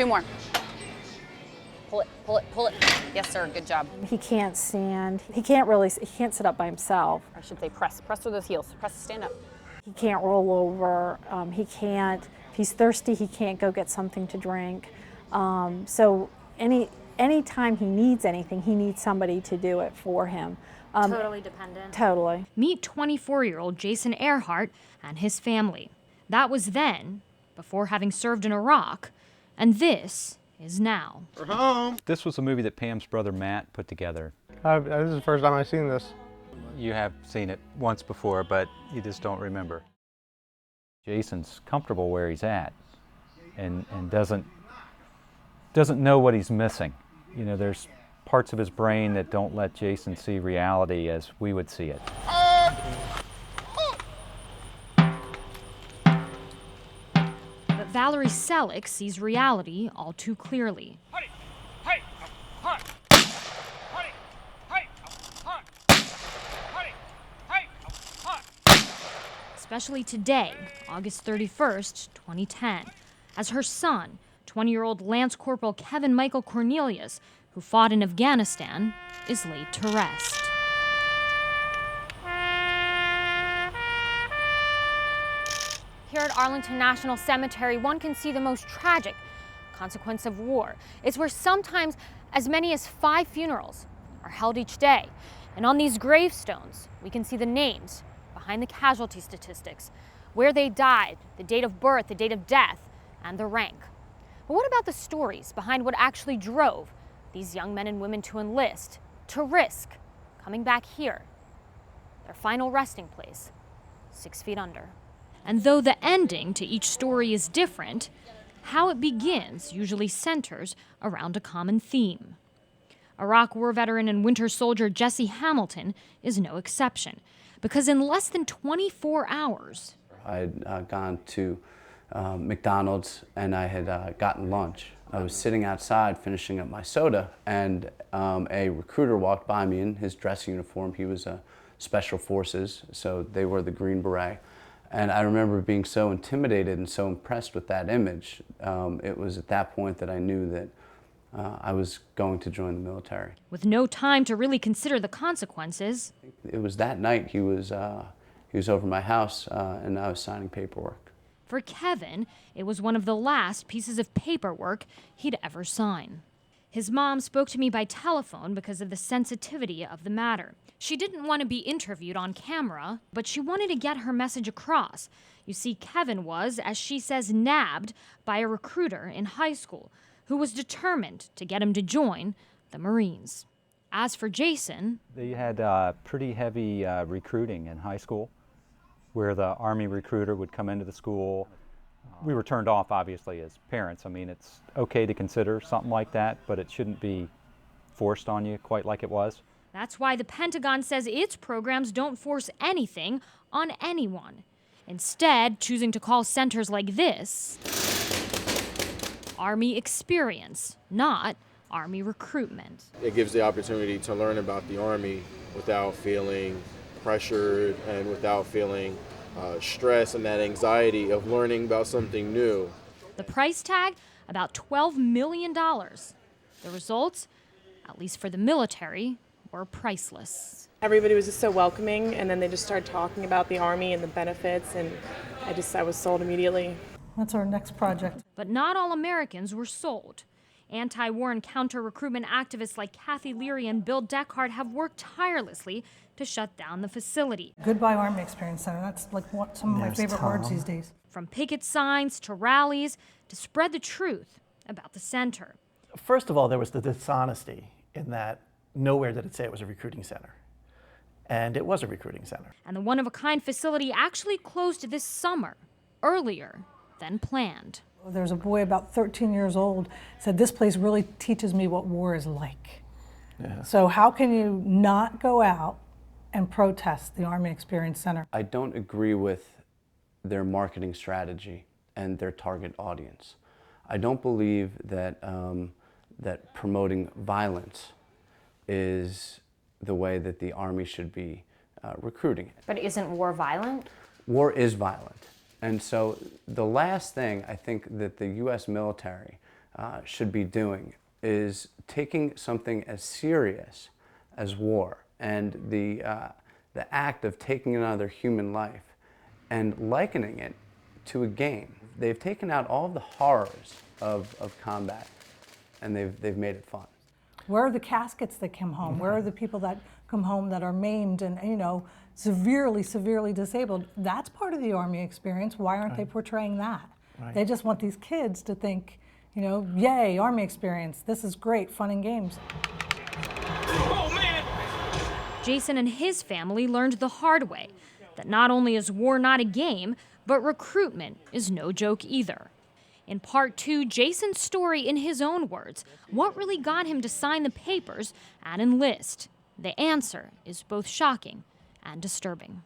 2 more. Pull it, pull it, pull it. Yes, sir, good job. He can't stand, he can't sit up by himself. I should say press with those heels. Press, stand up. He can't roll over, if he's thirsty, he can't go get something to drink. So any time he needs anything, he needs somebody to do it for him. Totally dependent. Totally. Meet 24-year-old Jason Earhart and his family. That was then, before having served in Iraq, and this is now. We're home. This was a movie that Pam's brother Matt put together. This is the first time I've seen this. You have seen it once before, but you just don't remember. Jason's comfortable where he's at and doesn't know what he's missing. You know, there's parts of his brain that don't let Jason see reality as we would see it. But Valerie Selleck sees reality all too clearly. Especially today, August 31st, 2010, as her son, 20-year-old Lance Corporal Kevin Michael Cornelius, who fought in Afghanistan, is laid to rest. Here at Arlington National Cemetery, one can see the most tragic consequence of war. It's where sometimes as many as 5 funerals are held each day. And on these gravestones, we can see the names behind the casualty statistics, where they died, the date of birth, the date of death, and the rank. But what about the stories behind what actually drove these young men and women to enlist, to risk coming back here, their final resting place, 6 feet under? And though the ending to each story is different, how it begins usually centers around a common theme. Iraq War veteran and winter soldier Jesse Hamilton is no exception, because in less than 24 hours, I had gone to McDonald's and I had gotten lunch. I was sitting outside finishing up my soda, and a recruiter walked by me in his dress uniform. He was Special Forces, so they wore the Green Beret. And I remember being so intimidated and so impressed with that image. It was at that point that I knew that I was going to join the military. with no time to really consider the consequences, It was that night he was over my house and I was signing paperwork. for Kevin, it was one of the last pieces of paperwork he'd ever sign. His mom spoke to me by telephone because of the sensitivity of the matter. She didn't want to be interviewed on camera, but she wanted to get her message across. You see, Kevin was, as she says, nabbed by a recruiter in high school who was determined to get him to join the Marines. As for Jason, They had pretty heavy recruiting in high school, where the Army recruiter would come into the school. We were turned off, obviously, as parents. I mean, it's okay to consider something like that, but it shouldn't be forced on you quite like it was. that's why the Pentagon says its programs don't force anything on anyone. Instead, choosing to call centers like this Army Experience, not Army Recruitment. It gives the opportunity to learn about the Army without feeling pressured and without feeling stress and that anxiety of learning about something new. The price tag, about $12 million. The results, at least for the military, were priceless. Everybody was just so welcoming, and then they just started talking about the Army and the benefits, and I was sold immediately. That's our next project. But not all Americans were sold. Anti-war and counter-recruitment activists like Kathy Leary and Bill Deckhart have worked tirelessly to shut down the facility. Goodbye Army Experience Center. That's like some of my favorite words these days. From picket signs to rallies to spread the truth about the center. First of all, there was the dishonesty in that nowhere did it say it was a recruiting center. And it was a recruiting center. And the one-of-a-kind facility actually closed this summer, earlier than planned. There's a boy about 13 years old said, "This place really teaches me what war is like." Yeah. So how can you not go out and protest the Army Experience Center? I don't agree with their marketing strategy and their target audience. I don't believe that that promoting violence is the way that the Army should be recruiting. But isn't war violent? War is violent. And so the last thing I think that the U.S. military should be doing is taking something as serious as war and the act of taking another human life and likening it to a game. They've taken out all of the horrors of combat and they've made it fun. Where are the caskets that come home? Where are the people that come home that are maimed and, you know, severely, severely disabled? That's part of the Army experience. Why aren't they portraying that? Right. They just want these kids to think, you know, yay, Army experience. This is great, fun and games. Jason and his family learned the hard way that not only is war not a game, but recruitment is no joke either. In part 2, Jason's story in his own words, what really got him to sign the papers and enlist? The answer is both shocking and disturbing.